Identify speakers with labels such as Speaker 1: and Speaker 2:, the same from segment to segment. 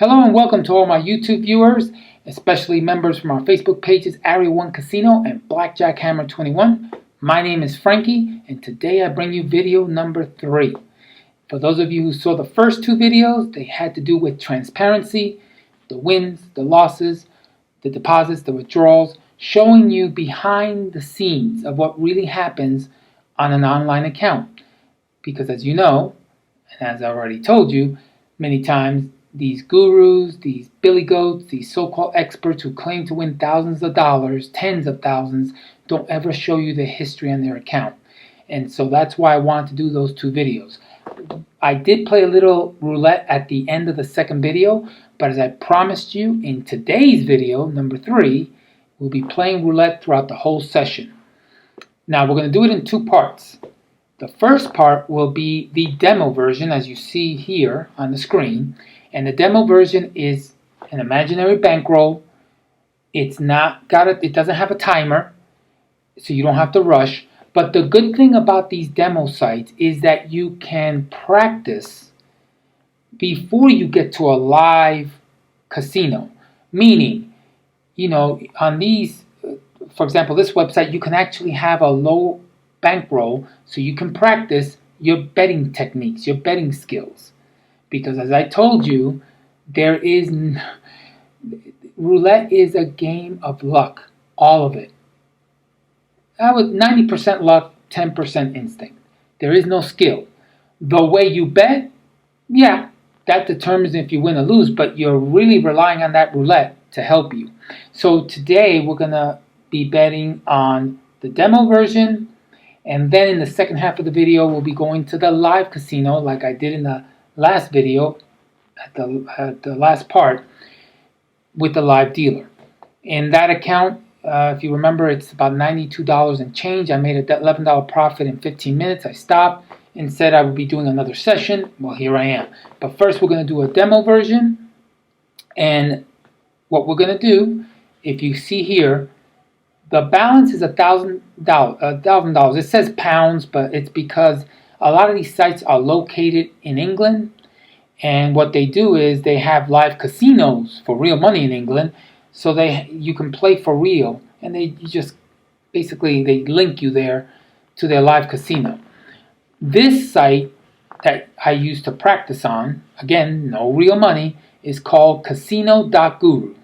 Speaker 1: Hello and welcome to all my YouTube viewers, especially members from our Facebook pages Area 1 Casino and BlackJack Hammer 21. My name is Frankie and today I bring you video number 3. For those of you who saw the first 2 videos, they had to do with transparency, the wins, the losses, the deposits, the withdrawals, showing you behind the scenes of what really happens on an online account. Because as you know, and as I already told you many times, these gurus, these billy goats, these so-called experts who claim to win thousands of dollars, tens of thousands, don't ever show you the history on their account. And so that's why I wanted to do those 2 videos. I did play a little roulette at the end of the second video, but as I promised you, in today's video, number 3, we'll be playing roulette throughout the whole session. Now we're going to do it in 2 parts. The first part will be the demo version, as you see here on the screen. And the demo version is an imaginary bankroll. It doesn't have a timer, so you don't have to rush. But the good thing about these demo sites is that you can practice before you get to a live casino. Meaning, on these, for example, this website, you can actually have a low bankroll so you can practice your betting techniques, your betting skills. Because as I told you, roulette is a game of luck, all of it. That was 90% luck, 10% instinct. There is no skill. The way you bet, yeah, that determines if you win or lose, but you're really relying on that roulette to help you. So today we're going to be betting on the demo version, and then in the second half of the video we'll be going to the live casino like I did in the last video, at the last part, with the live dealer. In that account, if you remember, it's about $92 and change. I made a $11 profit in 15 minutes. I stopped and said I would be doing another session. Well, here I am. But first we're going to do a demo version. And what we're going to do, if you see here, the balance is $1,000. It says pounds, but it's because a lot of these sites are located in England, and what they do is they have live casinos for real money in England, so you can play for real, and they link you there to their live casino. This site that I used to practice on, again, no real money, is called casino.guru.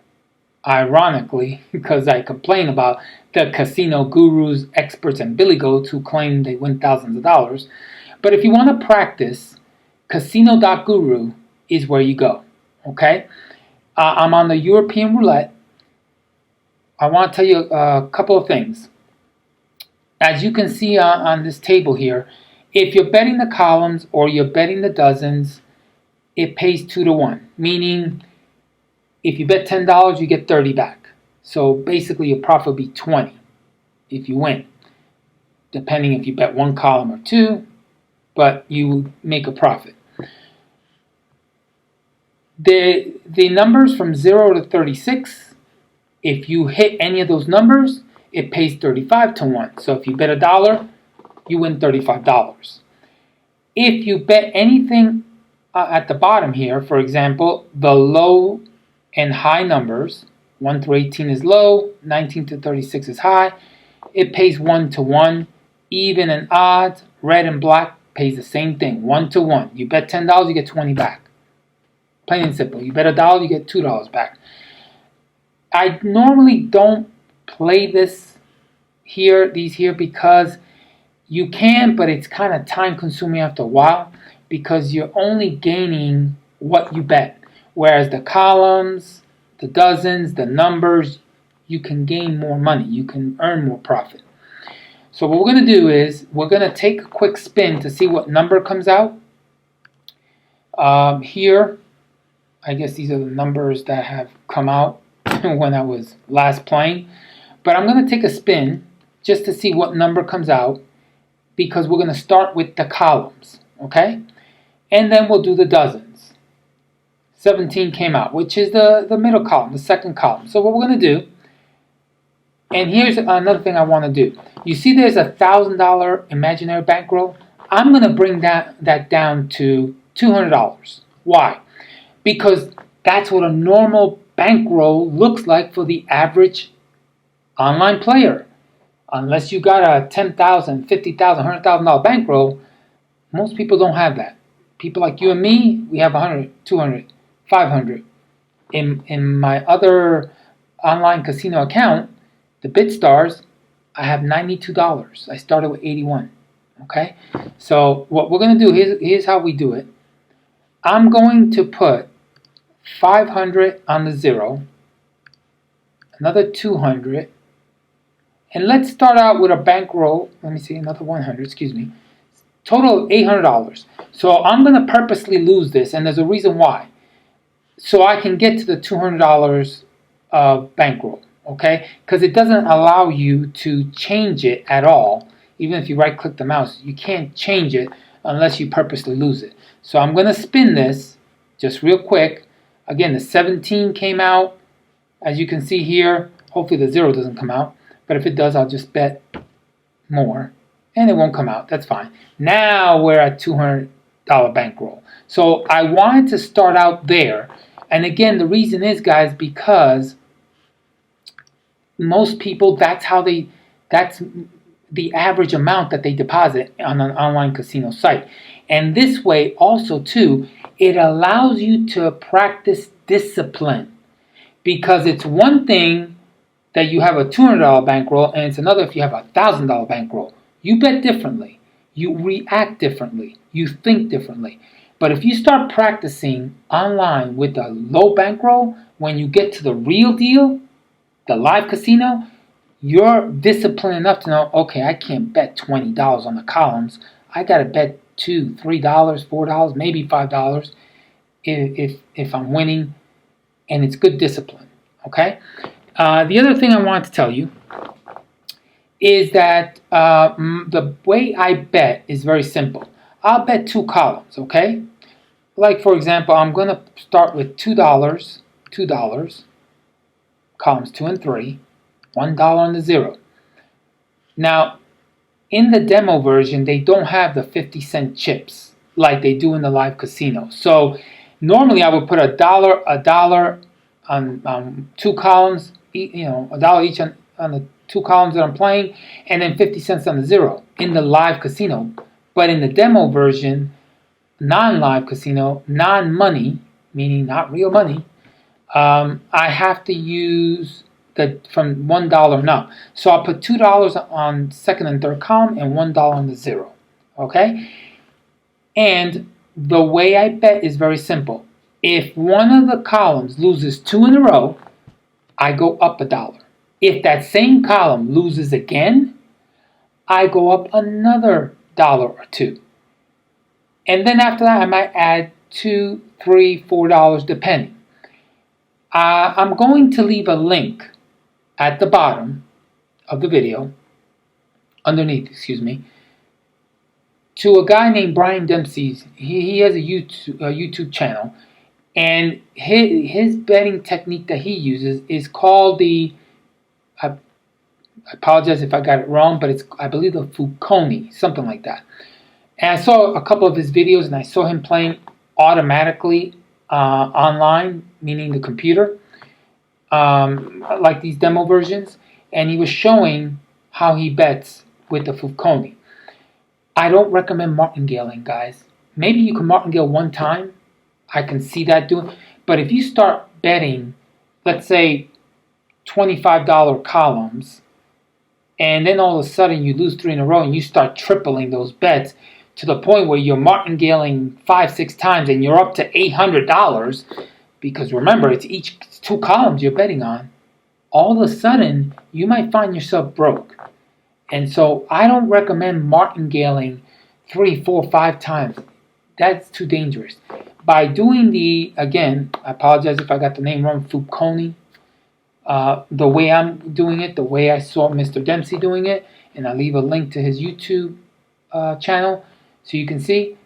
Speaker 1: Ironically, because I complain about the casino gurus, experts, and billy goats who claim they win thousands of dollars. But if you want to practice, casino.guru is where you go, okay? I'm on the European roulette. I want to tell you a couple of things. As you can see on this table here, if you're betting the columns or you're betting the dozens, it pays 2 to 1, meaning if you bet $10, you get 30 back. So basically your profit will be 20 if you win, depending if you bet 1 column or 2. But you make a profit. The numbers from 0 to 36, if you hit any of those numbers, it pays 35 to 1. So if you bet $1, you win $35. If you bet anything at the bottom here, for example, the low and high numbers, 1 through 18 is low, 19 to 36 is high, it pays 1 to 1. Even and odds, red and black, pays the same thing, 1 to 1. You bet $10, you get 20 back. Plain and simple. You bet $1, you get $2 back. I normally don't play these here because you can, but it's kind of time consuming after a while because you're only gaining what you bet. Whereas the columns, the dozens, the numbers, you can gain more money. You can earn more profit. So what we're going to do is we're going to take a quick spin to see what number comes out. Here, I guess these are the numbers that have come out when I was last playing. But I'm going to take a spin just to see what number comes out because we're going to start with the columns, okay? And then we'll do the dozens. 17 came out, which is the middle column, the second column. So what we're going to do, and here's another thing I want to do. You see there's a $1,000 imaginary bankroll? I'm going to bring that down to $200. Why? Because That's what a normal bankroll looks like for the average online player. Unless you got a $10,000, $50,000, $100,000 bankroll, most people don't have that. People like you and me, we have 100, 200, 500. In my other online casino account, the BitStars, I have $92. I started with 81. Okay? So what we're going to do, here's how we do it. I'm going to put 500 on the 0, another 200, and let's start out with a bankroll. Let me see, another 100, excuse me. Total of $800. So I'm going to purposely lose this, and there's a reason why. So I can get to the $200 of bankroll, okay? Because it doesn't allow you to change it at all. Even if you right-click the mouse, you can't change it unless you purposely lose it. So I'm going to spin this just real quick. Again, the 17 came out, as you can see here. Hopefully the 0 doesn't come out. But if it does, I'll just bet more. And it won't come out. That's fine. Now we're at $200 bankroll. So I wanted to start out there. And again, the reason is, guys, because most people, that's the average amount that they deposit on an online casino site. And this way also, too, it allows you to practice discipline. Because it's one thing that you have a $200 bankroll, and it's another if you have a $1,000 bankroll. You bet differently. You react differently. You think differently. But if you start practicing online with a low bankroll, when you get to the real deal, the live casino, you're disciplined enough to know, okay, I can't bet $20 on the columns. I got to bet $2, $3, $4, maybe $5 if I'm winning, and it's good discipline, okay? The other thing I wanted to tell you is that the way I bet is very simple. I'll bet 2 columns, okay? Like, for example, I'm going to start with $2, columns 2 and 3, $1 on the 0. Now, in the demo version, they don't have the 50-cent chips like they do in the live casino. So normally I would put a dollar on 2 columns, $1 each on the 2 columns that I'm playing, and then 50 cents on the 0 in the live casino. But in the demo version, non-live casino, non-money, meaning not real money, I have to use from $1 and up. So I'll put $2 on second and third column and $1 on the 0. Okay? And the way I bet is very simple. If one of the columns loses 2 in a row, I go up $1. If that same column loses again, I go up another $1 or 2. And then after that, I might add $2, $3, $4 depending. I'm going to leave a link at the bottom of the video, underneath, to a guy named Brian Dempsey's. He has a YouTube channel, and his betting technique that he uses is called the, I apologize if I got it wrong, but it's, I believe, the Foucault, something like that. And I saw a couple of his videos, and I saw him playing automatically online, meaning the computer, like these demo versions, and he was showing how he bets with the Foucault. I don't recommend martingaling, guys. Maybe you can martingale one time. I can see that doing. But if you start betting, let's say, $25 columns, and then all of a sudden you lose 3 in a row and you start tripling those bets to the point where you're martingaling 5-6 times and you're up to $800, because remember, it's each 2 columns you're betting on, all of a sudden you might find yourself broke. And so I don't recommend martingaling 3, 4, 5 times. That's too dangerous. By doing again, I apologize if I got the name wrong, Foucault, the way I'm doing it, the way I saw Mr. Dempsey doing it, and I'll leave a link to his YouTube channel so you can see,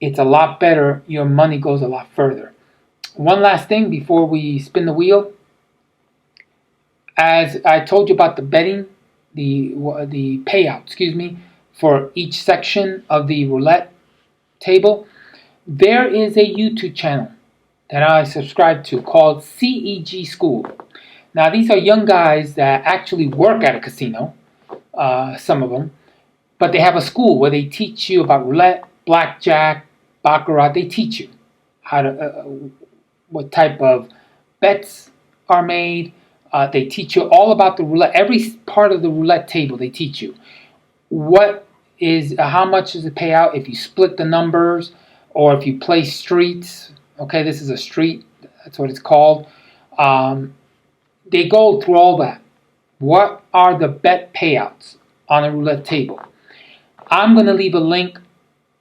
Speaker 1: it's a lot better. Your money goes a lot further. One last thing before we spin the wheel. As I told you about the betting, the payout, for each section of the roulette table, there is a YouTube channel that I subscribe to called CEG School. Now, these are young guys that actually work at a casino, some of them, but they have a school where they teach you about roulette, blackjack, baccarat. They teach you how to, what type of bets are made. They teach you all about the roulette, every part of the roulette table. They teach you what is how much is the payout if you split the numbers or if you play streets. Okay, this is a street. That's what it's called. They go through all that. What are the bet payouts on a roulette table? I'm going to leave a link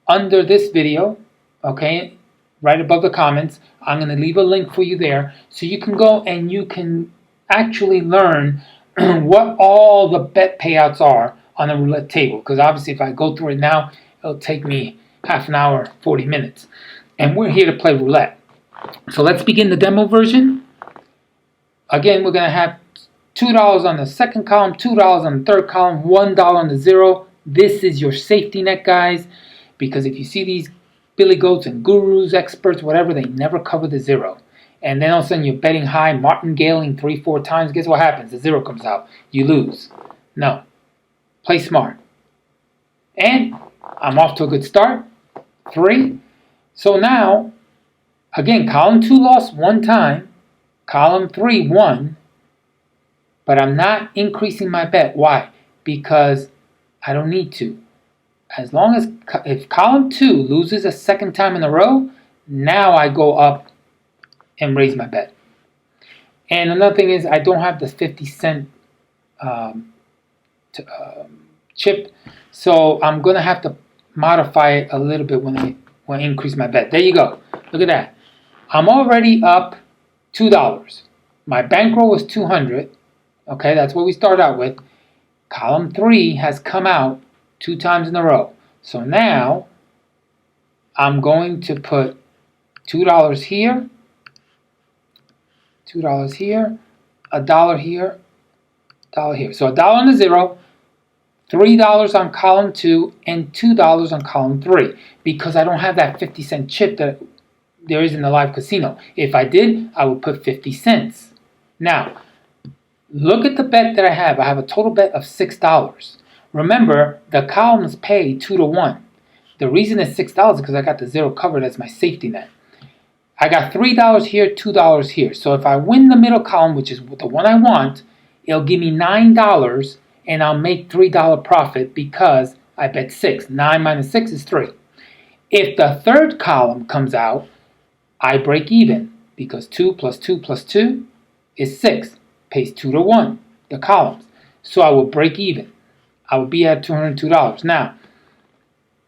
Speaker 1: under this video, okay, right above the comments. I'm going to leave a link for you there so you can go and you can actually learn what all the bet payouts are on a roulette table. Because obviously if I go through it now, it'll take me half an hour, 40 minutes. And we're here to play roulette. So let's begin the demo version. Again, we're going to have $2 on the second column, $2 on the third column, $1 on the zero. This is your safety net, guys, because if you see these billy goats and gurus, experts, whatever, they never cover the zero. And then all of a sudden you're betting high, martingaling 3-4 times. Guess what happens? The zero comes out. You lose. No. Play smart. And I'm off to a good start. 3. So now, again, column 2 lost 1 time. Column 3 won. But I'm not increasing my bet. Why? Because I don't need to. As long as, if column 2 loses a second time in a row, now I go up and raise my bet. And another thing is I don't have the 50-cent chip, so I'm going to have to modify it a little bit when I increase my bet. There you go. Look at that. I'm already up $2. My bankroll was 200. Okay, that's what we start out with. Column 3 has come out 2 times in a row. So now I'm going to put $2 here, $2 here, $1 here, $1 here. So $1 on the zero, $3 on column 2, and $2 on column 3 because I don't have that 50-cent chip that there is in the live casino. If I did, I would put 50 cents. Now, look at the bet that I have. I have a total bet of $6. Remember, the columns pay 2 to 1. The reason it's $6 is because I got the zero covered as my safety net. I got $3 here, $2 here. So if I win the middle column, which is the one I want, it'll give me $9 and I'll make $3 profit because I bet 6. 9 minus 6 is 3. If the third column comes out, I break even because 2 plus 2 plus 2 is 6. Pays 2 to 1, the columns. So I will break even. I will be at $202. Now,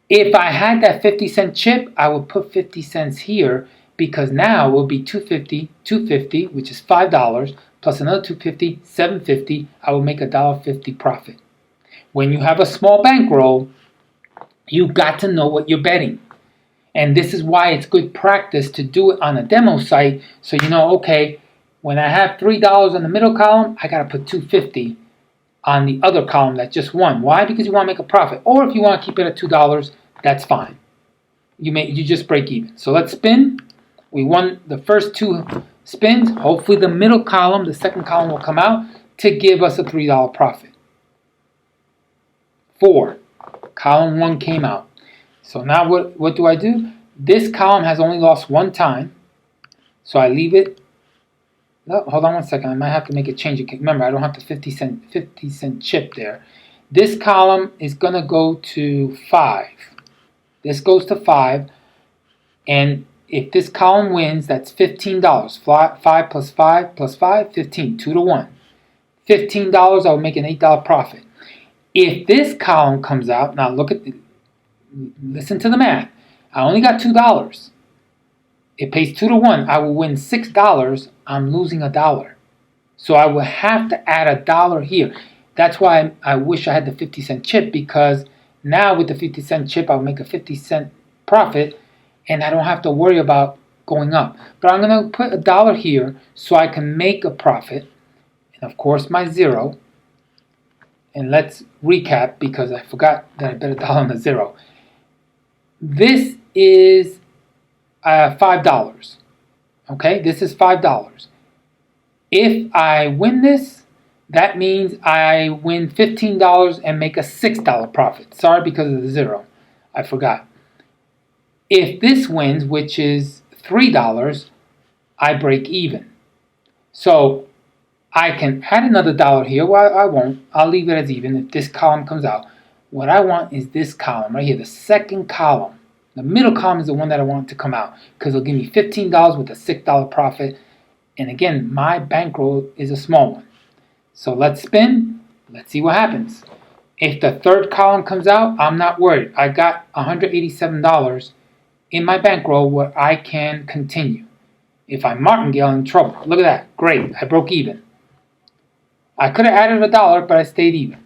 Speaker 1: if I had that 50-cent chip, I would put 50 cents here because now it will be $2.50, which is $5, plus another $2.50, $7.50. I will make $1.50 profit. When you have a small bankroll, you got to know what you're betting. And this is why it's good practice to do it on a demo site so you know, okay, when I have $3 on the middle column, I got to put $2.50 on the other column that just won. Why? Because you want to make a profit. Or if you want to keep it at $2, that's fine. You just break even. So let's spin. We won the first 2 spins. Hopefully the middle column, the second column will come out to give us a $3 profit. 4. Column 1 came out. So now what do I do? This column has only lost 1 time. So I leave it. No, hold on 1 second. I might have to make a change. Remember, I don't have the 50 cent chip there. This column is going to go to 5. This goes to 5. And if this column wins, that's $15. 5 plus 5 plus 5, 15. 2 to 1. $15, I will make an $8 profit. If this column comes out, now listen to the math. I only got $2. It pays 2 to 1. I will win $6. I'm losing $1. So I will have to add $1 here. That's why I wish I had the 50-cent chip, because now with the 50-cent chip, I'll make a 50-cent profit, and I don't have to worry about going up. But I'm going to put $1 here so I can make a profit. And of course, my zero. And let's recap, because I forgot that I bet $1 on the zero. This is $5. Okay, this is $5. If I win this, that means I win $15 and make a $6 profit. Sorry, because of the zero. I forgot. If this wins, which is $3, I break even. So I can add another dollar here. Well, I won't. I'll leave it as even if this column comes out. What I want is this column right here, the second column. The middle column is the one that I want to come out because it'll give me $15 with a $6 profit. And again, my bankroll is a small one. So let's spin. Let's see what happens. If the third column comes out, I'm not worried. I got $187 in my bankroll where I can continue. If I martingale, in trouble. Look at that. Great. I broke even. I could have added a dollar, but I stayed even.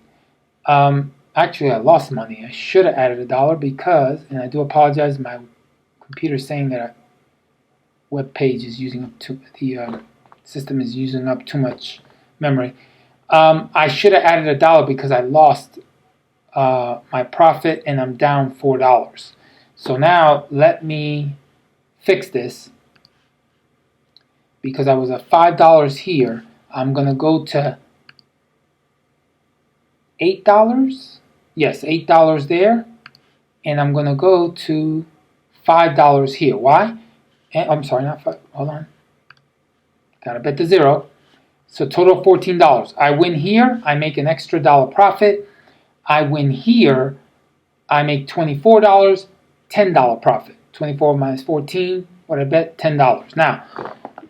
Speaker 1: Actually, I lost money. I should have added a dollar because, and I do apologize, my computer's saying that web page is using up the system is using up too much memory. I should have added a dollar because I lost my profit and I'm down $4. So now let me fix this because I was at $5 here. I'm gonna go to $8. Yes, $8 there, and I'm gonna go to $5 here. Why? I'm sorry, not 5. Hold on. Gotta bet the zero. So total $14. I win here, I make an extra dollar profit. I win here, I make $24, $10 profit. 24 minus 14, what I bet? $10. Now,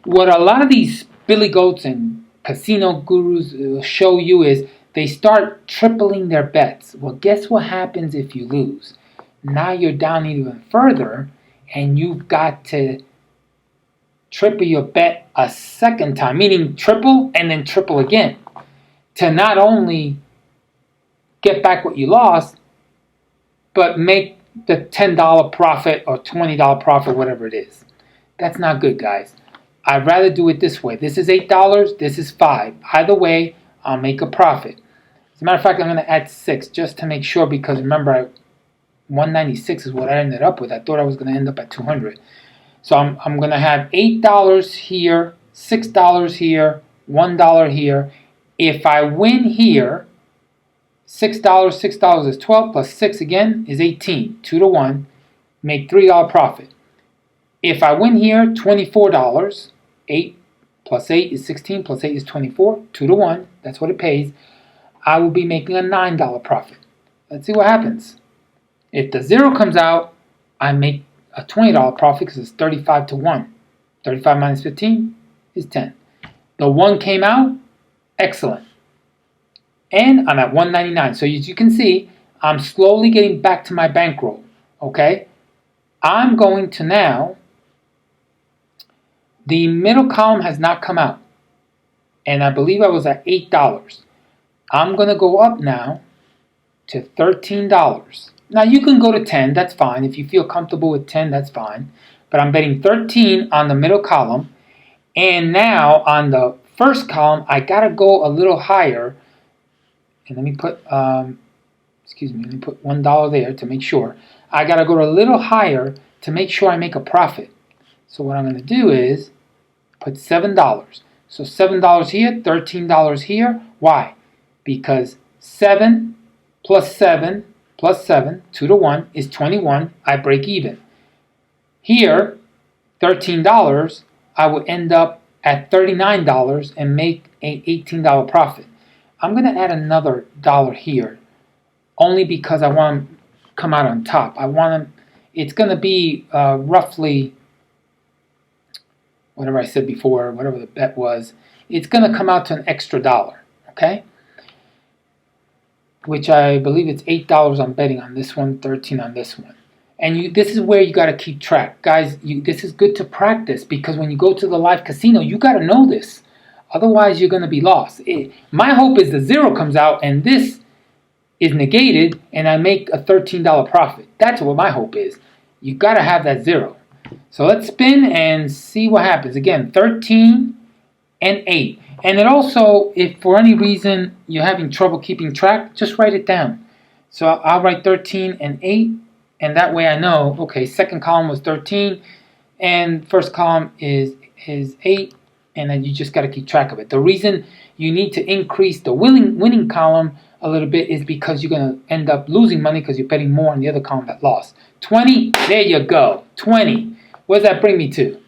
Speaker 1: what a lot of these billy goats and casino gurus show you is they start tripling their bets. Well, guess what happens if you lose? Now you're down even further, and you've got to triple your bet a second time, meaning triple and then triple again, to not only get back what you lost, but make the $10 profit or $20 profit, whatever it is. That's not good, guys. I'd rather do it this way. This is $8, this is $5. Either way, I'll make a profit. As a matter of fact, I'm going to add 6 just to make sure, because remember, 196 is what I ended up with. I thought I was going to end up at 200. So I'm going to have $8 here, $6 here, $1 here. If I win here, $6 is 12 plus 6 again is 18. 2 to 1, make $3 profit. If I win here, $24, 8 plus 8 is 16, plus 8 is 24, 2 to 1, that's what it pays. I will be making a $9 profit. Let's see what happens. If the 0 comes out, I make a $20 profit because it's 35 to 1. 35 minus 15 is 10. The 1 came out, excellent. And I'm at 199. So as you can see, I'm slowly getting back to my bankroll. Okay? I'm going to now, the middle column has not come out. And I believe I was at $8. I'm going to go up now to $13. Now you can go to 10, that's fine. If you feel comfortable with 10, that's fine. But I'm betting 13 on the middle column. And now on the first column, I got to go a little higher. And let me put, let me put $1 there to make sure. I got to go a little higher to make sure I make a profit. So what I'm going to do is put $7. So $7 here, $13 here. Why? Because 7 plus 7 plus 7, 2 to 1, is 21. I break even. Here, $13, I would end up at $39 and make an $18 profit. I'm going to add another dollar here, only because I want to come out on top. It's going to be roughly, whatever I said before, whatever the bet was, it's going to come out to an extra dollar, okay? Which I believe it's $8 I'm betting on this one, 13 on this one. And this is where you got to keep track. Guys, this is good to practice, because when you go to the live casino, you got to know this. Otherwise, you're going to be lost. My hope is the 0 comes out and this is negated and I make a $13 profit. That's what my hope is. You got to have that 0. So let's spin and see what happens. Again, 13 and 8. And it also, if for any reason you're having trouble keeping track, just write it down. So I'll write 13 and 8, and that way I know, okay, second column was 13, and first column is is 8, and then you just got to keep track of it. The reason you need to increase the winning column a little bit is because you're going to end up losing money because you're betting more on the other column that lost. 20, there you go, 20. What does that bring me to?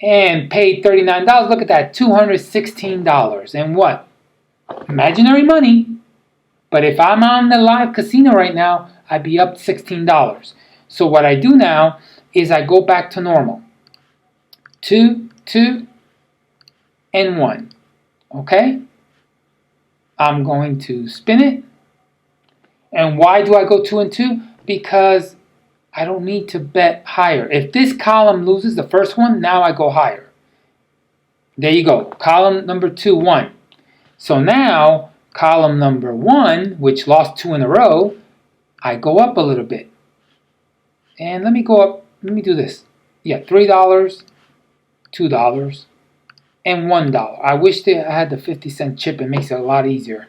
Speaker 1: And paid $39. Look at that, $216. And what? Imaginary money. But if I'm on the live casino right now, I'd be up $16. So what I do now is I go back to normal. 2, 2, and 1. Okay? I'm going to spin it. And why do I go 2 and 2? Because I don't need to bet higher. If this column loses, the first one, now I go higher. There you go. Column number 2, 1. So now, column number 1, which lost 2 in a row, I go up a little bit. And let me go up. Let me do this. Yeah, $3, $2, and $1. I wish I had the 50-cent chip. It makes it a lot easier.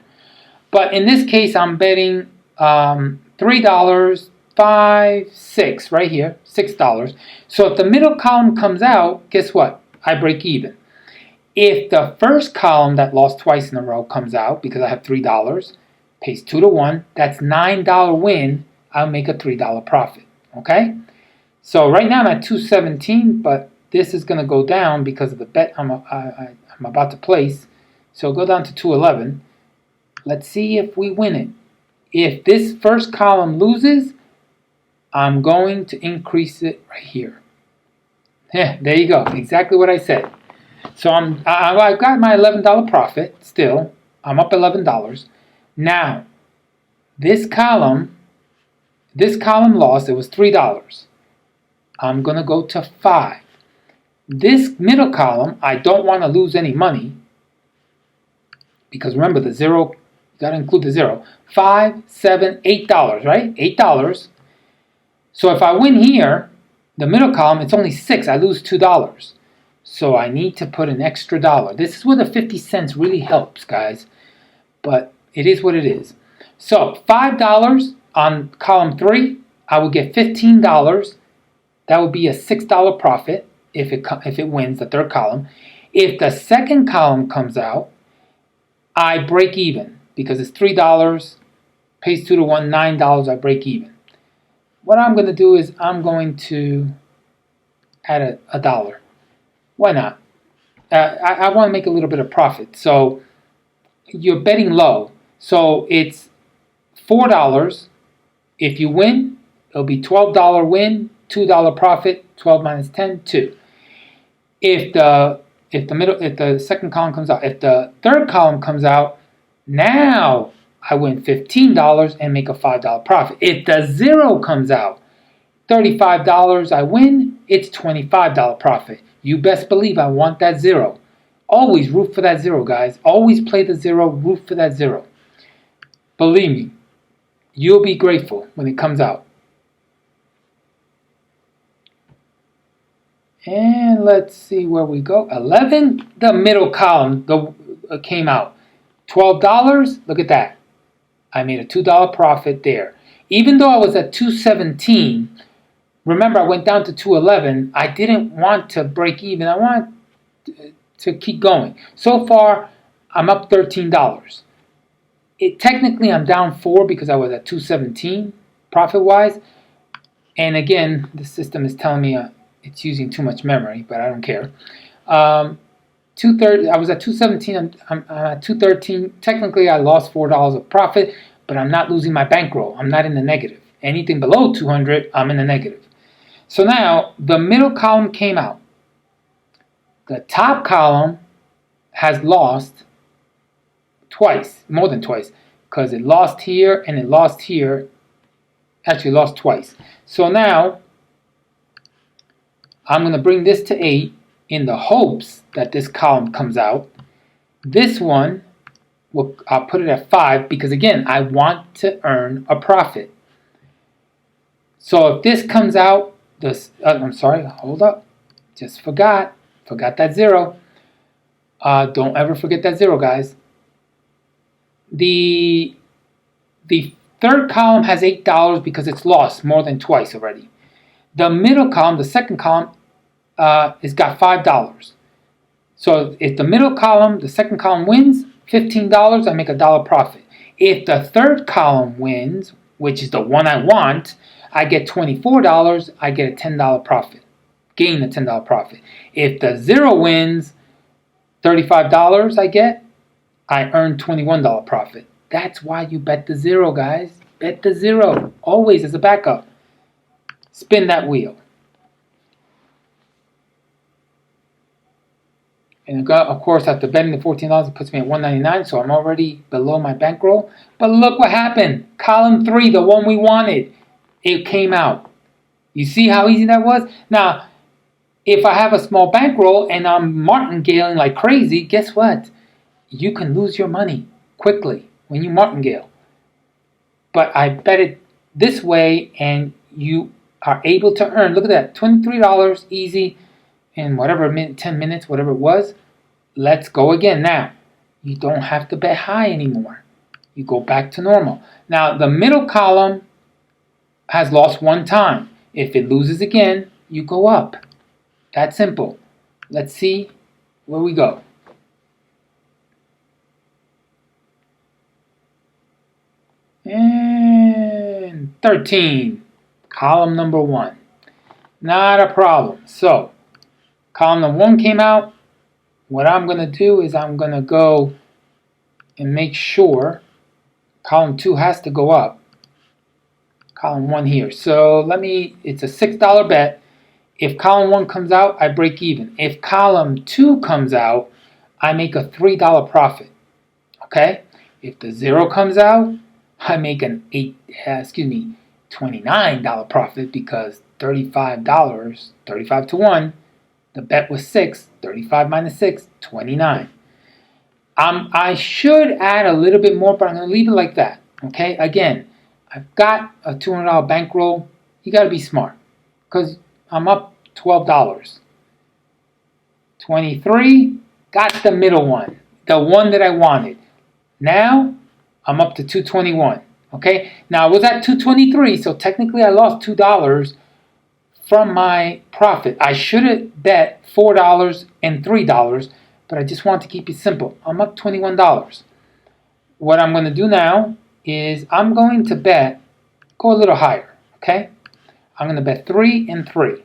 Speaker 1: But in this case, I'm betting $3, 5, 6, right here, $6. So if the middle column comes out, guess what? I break even. If the first column that lost twice in a row comes out, because I have $3, pays 2 to 1, that's $9 win, I'll make a $3 profit. Okay? So right now I'm at 217, but this is going to go down because of the bet I'm about to place. So go down to 211. Let's see if we win it. If this first column loses, I'm going to increase it right here. Yeah, there you go. Exactly what I said. So I got my $11 profit still. I'm up $11. Now, this column lost. It was $3. I'm going to go to 5. This middle column, I don't want to lose any money because remember the zero, you got to include the zero. 5, 7, $8, right? $8. So if I win here, the middle column, it's only 6. I lose $2. So I need to put an extra $1. This is where the 50 cents really helps, guys. But it is what it is. So $5 on column 3, I will get $15. That would be a $6 profit if it wins the third column. If the second column comes out, I break even because it's $3, pays 2 to 1, $9. I break even. What I'm going to do is I'm going to add a $1. Why not? I want to make a little bit of profit. So you're betting low. So it's $4. If you win, it'll be $12 win, $2 profit. 12 minus 10, 2. If the second column comes out, if the third column comes out, now I win $15 and make a $5 profit. If the 0 comes out, $35 I win, it's $25 profit. You best believe I want that 0. Always root for that 0, guys. Always play the 0, root for that 0. Believe me, you'll be grateful when it comes out. And let's see where we go. 11, the middle column came out. $12, look at that. I made a $2 profit there. Even though I was at 217, remember I went down to 211, I didn't want to break even. I want to keep going. So far, I'm up $13. Technically, I'm down 4 because I was at 217 profit-wise. And again, the system is telling me it's using too much memory, but I don't care. I was at 217. I'm at 213. Technically, I lost $4 of profit, but I'm not losing my bankroll. I'm not in the negative. Anything below 200, I'm in the negative. So now the middle column came out. The top column has lost twice, more than twice, because it lost here and it lost here. Actually, lost twice. So now I'm going to bring this to 8 in the hopes that this column comes out. This one, I'll put it at 5 because, again, I want to earn a profit. So if this comes out, I'm sorry, hold up. Just forgot that 0. Don't ever forget that 0, guys. The third column has $8 because it's lost more than twice already. The middle column, the second column, it's got $5. So if the middle column, the second column wins, $15, I make $1 profit. If the third column wins, which is the one I want, I get $24, I get a $10 profit. Gain a $10 profit. If the 0 wins, $35 I earn $21 profit. That's why you bet the 0, guys. Bet the 0, always as a backup. Spin that wheel. And of course, after betting the $14, it puts me at $199, so I'm already below my bankroll. But look what happened. Column 3, the one we wanted, it came out. You see how easy that was? Now, if I have a small bankroll and I'm martingaling like crazy, guess what? You can lose your money quickly when you martingale. But I bet it this way, and you are able to earn, look at that, $23 easy in whatever 10 minutes, whatever it was. Let's go again. Now, you don't have to bet high anymore. You go back to normal. Now, the middle column has lost one time. If it loses again, you go up. That's simple. Let's see where we go. And 13, column number 1. Not a problem. So, column number 1 came out. What I'm going to do is I'm going to go and make sure column 2 has to go up. Column 1 here. So it's a $6 bet. If column 1 comes out, I break even. If column 2 comes out, I make a $3 profit. Okay? If the 0 comes out, I make an $29 profit, because $35, 35 to 1, the bet was 6, 35 minus 6, 29. I should add a little bit more, but I'm going to leave it like that. Okay? Again, I've got a $200 bankroll. You got to be smart, because I'm up $12. 23, got the middle one, the one that I wanted. Now, I'm up to 221. Okay? Now, I was at 223, so technically I lost $2 from my profit. I should have bet $4 and $3, but I just want to keep it simple. I'm up $21. What I'm going to do now is I'm going to go a little higher. Okay? I'm going to bet 3 and 3.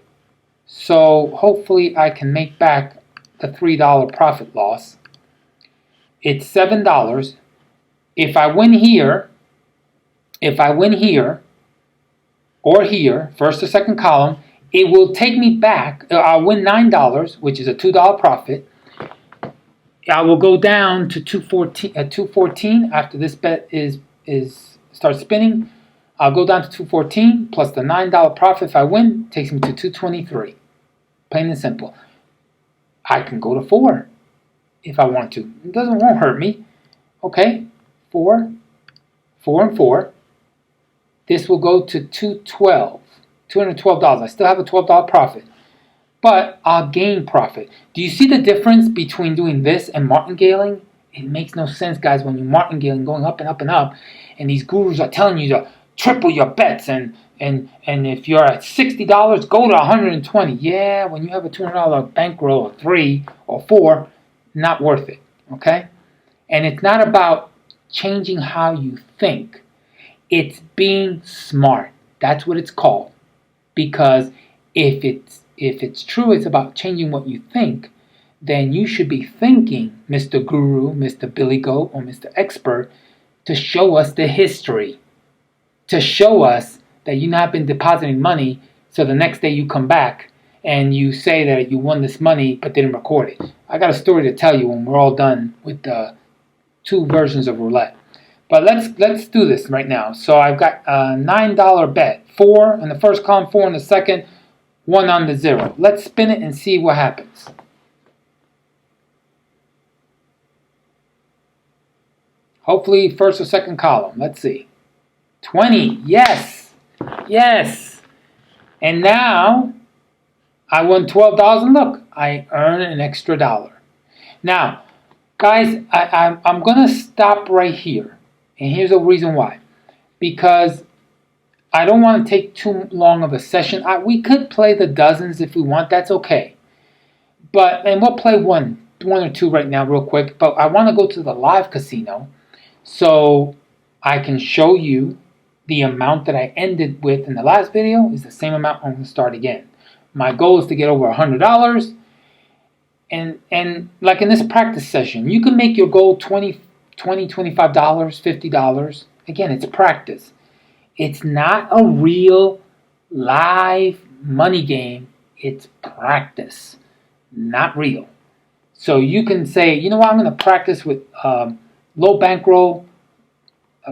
Speaker 1: So hopefully I can make back the $3 profit loss. It's $7. If I win here, or here, first or second column, it will take me back. I'll win $9, which is a $2 profit. I will go down to 214 after this bet starts spinning. I'll go down to 214 plus the $9 profit. If I win, takes me to 223. Plain and simple. I can go to 4 if I want to. It won't hurt me. Okay, 4 and 4. This will go to $212. I still have a $12 profit, but I'll gain profit. Do you see the difference between doing this and martingaling? It makes no sense, guys, when you're martingaling, going up and up and up, and these gurus are telling you to triple your bets, and if you're at $60, go to $120. Yeah, when you have a $200 bankroll, or 3 or 4, not worth it. Okay, and it's not about changing how you think. It's being smart. That's what it's called. Because if it's true, it's about changing what you think, then you should be thinking, Mr. Guru, Mr. Billy Goat, or Mr. Expert, to show us the history, to show us that you've not been depositing money, so the next day you come back and you say that you won this money but didn't record it. I got a story to tell you when we're all done with the 2 versions of roulette. But let's do this right now. So I've got a $9 bet. 4 in the first column, 4 in the second, 1 on the 0. Let's spin it and see what happens. Hopefully first or second column. Let's see. 20. Yes. Yes. And now I won $12, and look, I earn an extra $1. Now, guys, I'm going to stop right here. And here's the reason why. Because I don't want to take too long of a session. We could play the dozens if we want. That's okay. and we'll play one or two right now real quick, but I want to go to the live casino so I can show you the amount that I ended with in the last video is the same amount I'm going to start again. My goal is to get over $100, and like in this practice session, you can make your goal $20, $25, $50. Again, it's practice. It's not a real live money game. It's practice, not real. So you can say, you know what, I'm going to practice with low bankroll,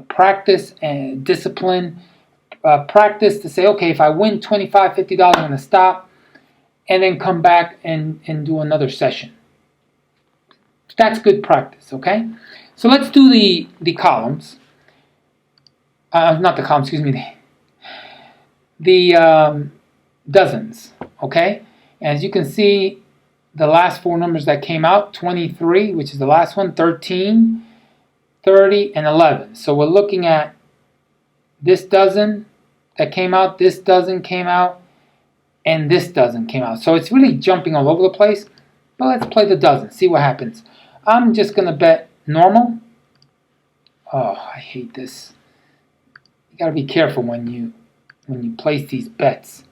Speaker 1: practice and discipline, practice to say, okay, if I win $25, $50, I'm going to stop and then come back and do another session. That's good practice, okay? So let's do the columns. Not the columns, excuse me. The dozens, okay? As you can see, the last four numbers that came out, 23, which is the last one, 13, 30, and 11. So we're looking at this dozen that came out, this dozen came out, and this dozen came out. So it's really jumping all over the place. But let's play the dozen, see what happens. I'm just going to bet normal. Oh, I hate this. You got to be careful when you place these bets.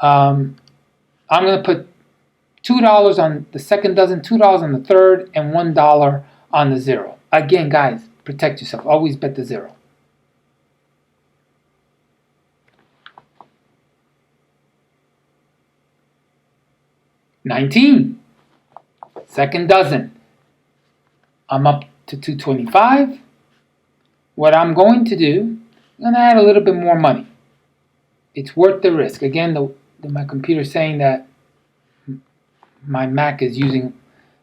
Speaker 1: I'm going to put $2 on the second dozen, $2 on the third, and $1 on the zero. Again, guys, protect yourself. Always bet the zero. $19. Second dozen. I'm up to $225. What I'm going to do, I'm going to add a little bit more money. It's worth the risk. Again, my computer's saying that my Mac is using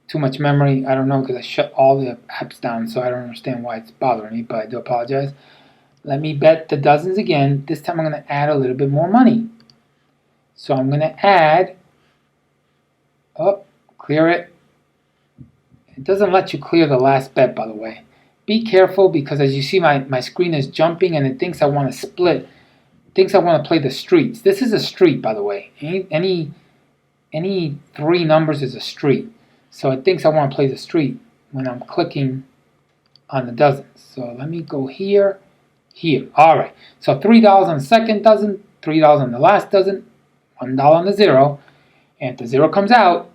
Speaker 1: too much memory. I don't know because I shut all the apps down, so I don't understand why it's bothering me, but I do apologize. Let me bet the dozens again. This time I'm going to add a little bit more money. So I'm going to add, clear it. It doesn't let you clear the last bet, by the way. Be careful because as you see my screen is jumping and it thinks I want to split. It thinks I want to play the streets. This is a street, by the way. Any three numbers is a street. So it thinks I want to play the street when I'm clicking on the dozens. So let me go here, here. All right. So $3 on the second dozen, $3 on the last dozen, $1 on the zero. And if the zero comes out,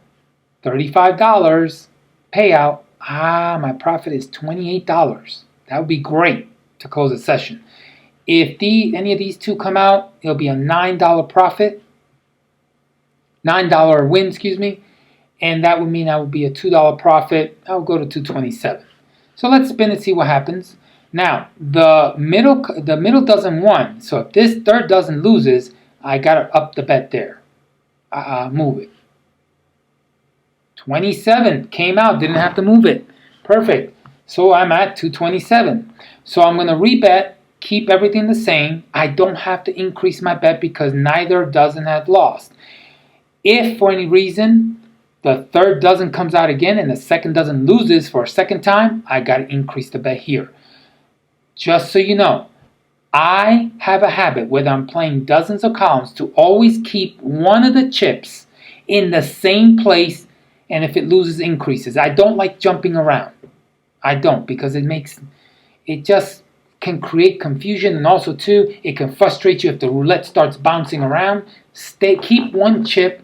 Speaker 1: $35 payout. My profit is $28. That would be great to close a session. If any of these two come out, it'll be a $9 profit. $9 win, excuse me. And that would mean I would be a $2 profit. I'll go to $227. So let's spin and see what happens. Now, the middle dozen won. So if this third dozen loses, I got to up the bet there. Move it. 27 came out, didn't have to move it. Perfect. So I'm at 227. So I'm going to rebet, keep everything the same. I don't have to increase my bet because neither dozen had lost. If for any reason the third dozen comes out again and the second dozen loses for a second time, I got to increase the bet here. Just so you know, I have a habit, whether I'm playing dozens or columns, to always keep one of the chips in the same place, and if it loses, increases. I don't like jumping around. I don't, because it just can create confusion, and also too, it can frustrate you if the roulette starts bouncing around. Keep one chip,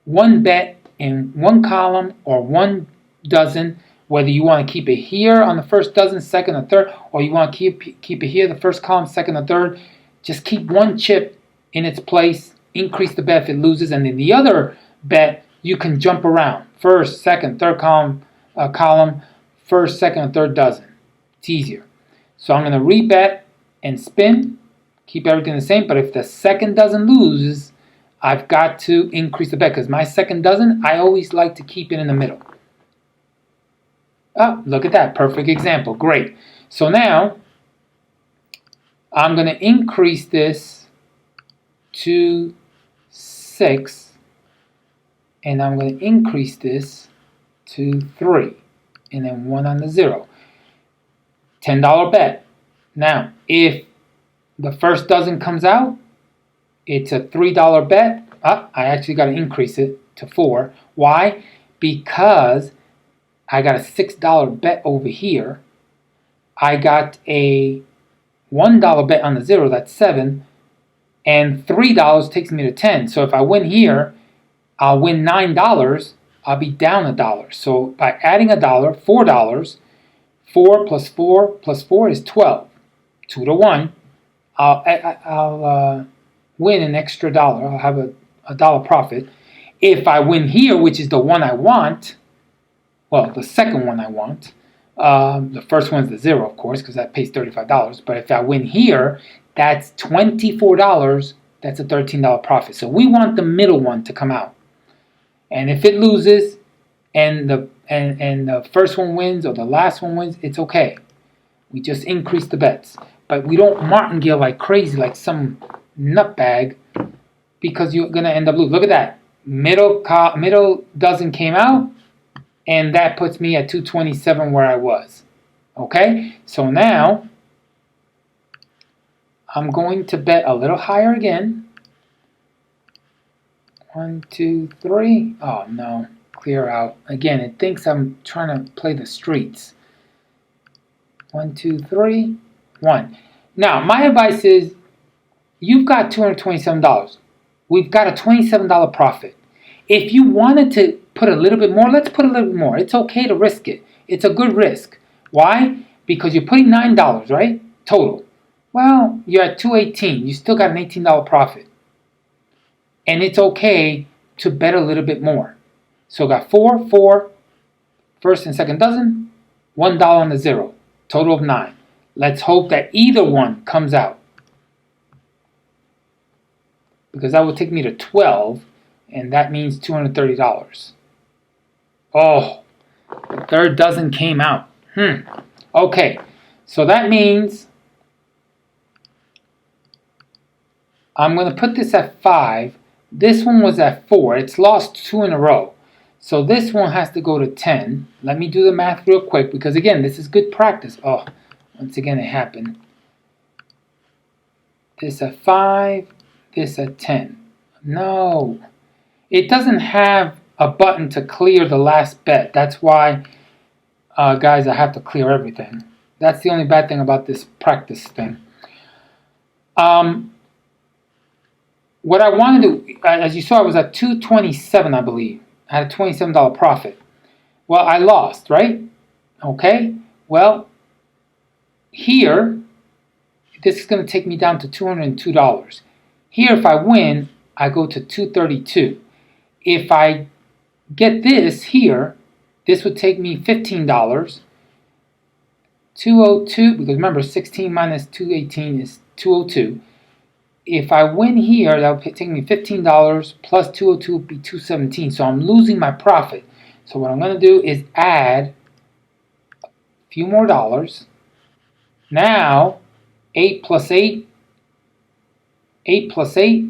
Speaker 1: one bet in one column or one dozen, whether you want to keep it here on the first dozen, second or third, or you want to keep it here, the first column, second or third. Just keep one chip in its place, increase the bet if it loses, and then the other bet, you can jump around. First, second, third column, first, second, or third dozen. It's easier. So I'm going to rebet and spin, keep everything the same, but if the second dozen loses, I've got to increase the bet because my second dozen, I always like to keep it in the middle. Oh, look at that. Perfect example. Great. So now, I'm going to increase this to 6. And I'm going to increase this to 3. And then 1 on the 0. $10 bet. Now, if the first dozen comes out, it's a $3 bet. I actually got to increase it. to 4. Why? Because I got a $6 bet over here. I got a $1 bet on the 0, that's 7. And $3 takes me to 10. So if I win here, I'll win $9. I'll be down $1. So by adding $1, $4, 4 plus 4 plus 4 is 12. 2 to 1. I'll win an extra dollar. I'll have a dollar profit. If I win here, which is the one I want, well, the second one I want, the first one's the 0, of course, because that pays $35. But if I win here, that's $24. That's a $13 profit. So we want the middle one to come out. And if it loses and the first one wins or the last one wins, it's okay. We just increase the bets. But we don't martingale like crazy, like some nutbag, because you're going to end up losing. Look at that. Middle dozen came out, and that puts me at 227 where I was. Okay? So now I'm going to bet a little higher again. 1, 2, 3. Oh, no. Clear out. Again, it thinks I'm trying to play the streets. 1, 2, 3, 1. Now, my advice is you've got $227. We've got a $27 profit. If you wanted to put a little bit more, let's put a little bit more. It's okay to risk it. It's a good risk. Why? Because you're putting $9, right? Total. Well, you're at $218. You still got an $18 profit. And it's okay to bet a little bit more. So got 4, 4, first and second dozen, $1 on the 0. Total of 9. Let's hope that either one comes out. Because that would take me to 12, and that means $230. Oh, the third dozen came out. Okay, so that means I'm going to put this at 5. This one was at 4. It's lost 2 in a row. So this one has to go to 10. Let me do the math real quick because, again, this is good practice. Oh, once again, it happened. This at 5. This at 10. No. It doesn't have a button to clear the last bet. That's why, guys, I have to clear everything. That's the only bad thing about this practice thing. What I wanted to, as you saw, I was at 227, I believe. I had a $27 profit. Well, I lost, right? Okay. Well, here, this is going to take me down to $202. Here, if I win, I go to $232. If I get this here, this would take me $15. 202, because remember, 16 minus 218 is 202. If I win here, that would take me $15 plus 202 would be $217. So I'm losing my profit. So what I'm going to do is add a few more dollars. Now, 8 plus 8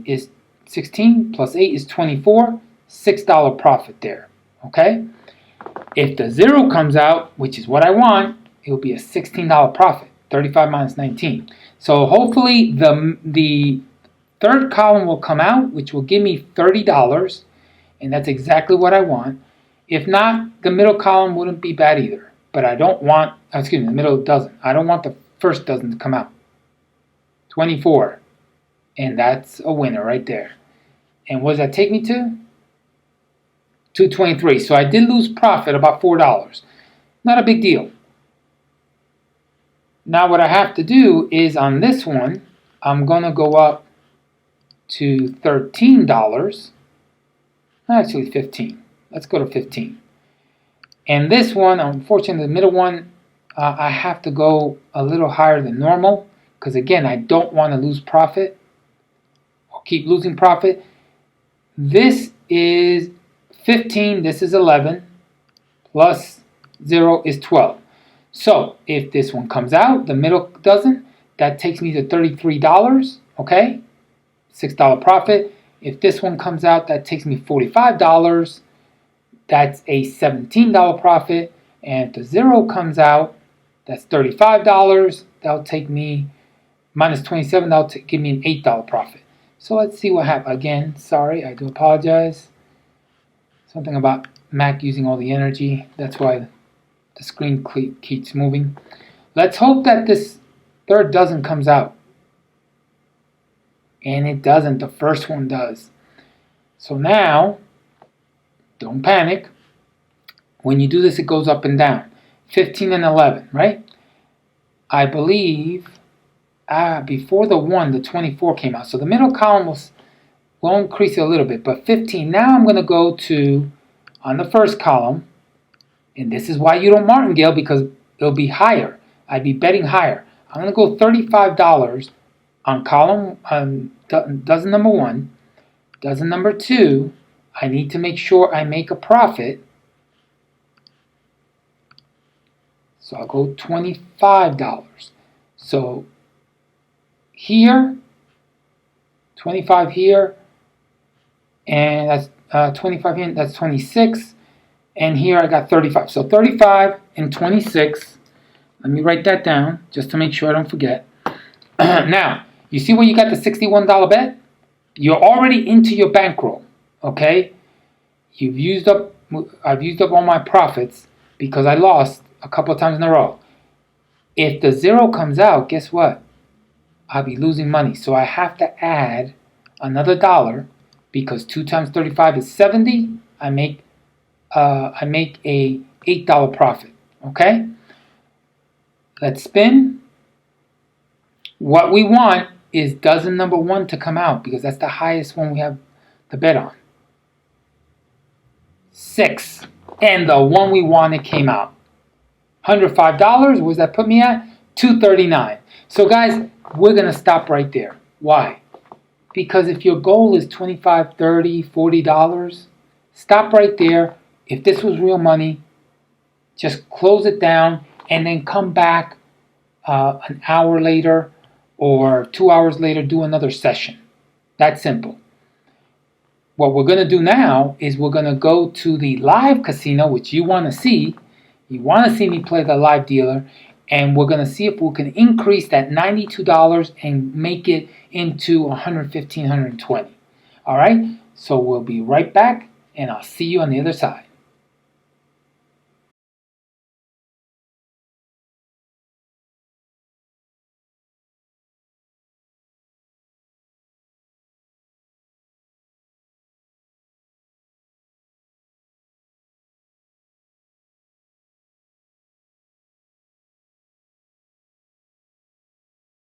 Speaker 1: is 16, plus 8 is 24, $6 profit there. Okay? If the 0 comes out, which is what I want, it will be a $16 profit. 35 minus 19. So hopefully the third column will come out, which will give me $30, and that's exactly what I want. If not, the middle column wouldn't be bad either. But I don't want, the middle dozen. I don't want the first dozen to come out. 24. And that's a winner right there. And what does that take me to? 223. So I did lose profit about $4. Not a big deal. Now what I have to do is on this one, I'm going to go up to $13. Actually 15. Let's go to 15. And this one, unfortunately, the middle one, I have to go a little higher than normal because, again, I don't want to lose profit or keep losing profit. This is 15. This is 11. Plus 0 is 12. So if this one comes out, the middle doesn't, that takes me to $33, okay? $6 profit. If this one comes out, that takes me $45. That's a $17 profit. And if the 0 comes out, that's $35. That'll take me, minus 27, that'll give me an $8 profit. So let's see what happens. Again, sorry, I do apologize. Something about Mac using all the energy. That's why the screen keeps moving. Let's hope that this third dozen comes out. And it doesn't. The first one does. So now, don't panic. When you do this, it goes up and down. 15 and 11, right? I believe before the 1, the 24 came out. So the middle column will increase a little bit. But 15, now I'm going to go to, on the first column, and this is why you don't martingale, because it'll be higher. I'd be betting higher. I'm going to go $35 on column, dozen number 1. Dozen number 2, I need to make sure I make a profit. So I'll go $25. So here, 25 here, and that's 25 here, that's 26. And here I got 35. So 35 and 26. Let me write that down just to make sure I don't forget. Now, you see where you got the $61 bet? You're already into your bankroll, okay? I've used up all my profits because I lost a couple of times in a row. If the 0 comes out, guess what? I'll be losing money. So I have to add another $1 because 2 times 35 is 70. I make a $8 profit, okay? Let's spin. What we want is dozen number 1 to come out because that's the highest one we have to bet on. 6. And the one we wanted came out. $105. What does that put me at? $239. So guys, we're going to stop right there. Why? Because if your goal is $25, $30, $40, stop right there. If this was real money, just close it down and then come back an hour later or 2 hours later, do another session. That's simple. What we're going to do now is we're going to go to the live casino, which you want to see. You want to see me play the live dealer, and we're going to see if we can increase that $92 and make it into $115, $120. All right? So we'll be right back, and I'll see you on the other side.